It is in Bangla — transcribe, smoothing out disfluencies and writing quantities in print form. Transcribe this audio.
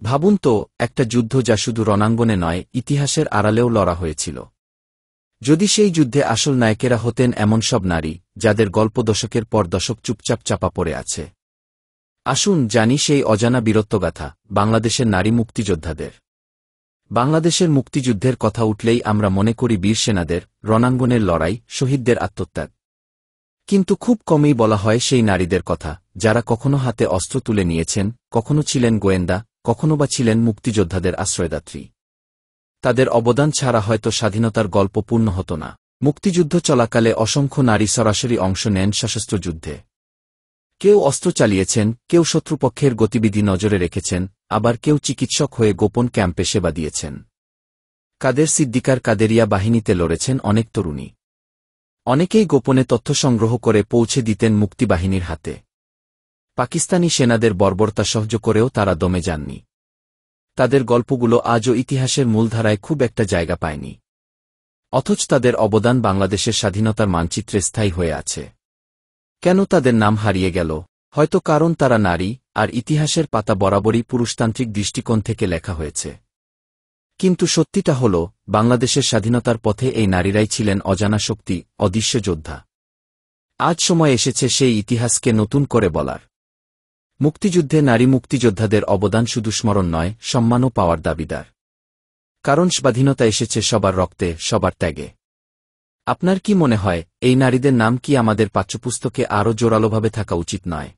ভাবুন তো, একটা যুদ্ধ যা শুধু রণাঙ্গনে নয়, ইতিহাসের আড়ালেও লড়া হয়েছিল। যদি সেই যুদ্ধে আসল নায়কেরা হতেন এমন সব নারী, যাদের গল্প দশকের পর দশক চুপচাপ চাপা পড়ে আছে। আসুন জানি সেই অজানা বীরত্বগাথা, বাংলাদেশের নারী মুক্তিযোদ্ধাদের। বাংলাদেশের মুক্তিযুদ্ধের কথা উঠলেই আমরা মনে করি বীর সেনাদের, রণাঙ্গনের লড়াই, শহীদদের আত্মত্যাগ। কিন্তু খুব কমই বলা হয় সেই নারীদের কথা, যারা কখনো হাতে অস্ত্র তুলে নিয়েছেন, কখনো ছিলেন গোয়েন্দা, কখনো বা ছিলেন মুক্তিযোদ্ধাদের আশ্রয়দাত্রী। তাদের অবদান ছাড়া হয়তো স্বাধীনতার গল্প পূর্ণ হতো না। মুক্তিযুদ্ধ চলাকালে অসংখ্য নারী সরাসরি অংশ নেন সশস্ত্র যুদ্ধে। কেউ অস্ত্র চালিয়েছেন, কেউ শত্রুপক্ষের গতিবিধি নজরে রেখেছেন, আবার কেউ চিকিৎসক হয়ে গোপন ক্যাম্পে সেবা দিয়েছেন। কাদের সিদ্দিকার কাদেরিয়া বাহিনীতে লড়েছেন অনেক তরুণী। অনেকেই গোপনে তথ্য সংগ্রহ করে পৌঁছে দিতেন মুক্তিবাহিনীর হাতে। পাকিস্তানি সেনাদের বর্বরতা সহ্য করেও তারা দমে যাননি। তাদের গল্পগুলো আজও ইতিহাসের মূলধারায় খুব একটা জায়গা পায়নি। অথচ তাদের অবদান বাংলাদেশের স্বাধীনতার মানচিত্রে স্থায়ী হয়ে আছে। কেন তাদের নাম হারিয়ে গেল? হয়তো কারণ তারা নারী, আর ইতিহাসের পাতা বরাবরই পুরুষতান্ত্রিক দৃষ্টিকোণ থেকে লেখা হয়েছে। কিন্তু সত্যিটা হল, বাংলাদেশের স্বাধীনতার পথে এই নারীরাই ছিলেন অজানা শক্তি, অদৃশ্য যোদ্ধা। আজ সময় এসেছে সেই ইতিহাসকে নতুন করে বলার। মুক্তিযুদ্ধে নারী মুক্তিযোদ্ধাদের অবদান শুধু স্মরণ নয়, সম্মানও পাওয়ার দাবিদার। কারণ স্বাধীনতা এসেছে সবার রক্তে, সবার ত্যাগে। আপনার কি মনে হয়, এই নারীদের নাম কি আমাদের পাঠ্যপুস্তকে আরও জোরালোভাবে থাকা উচিত নয়?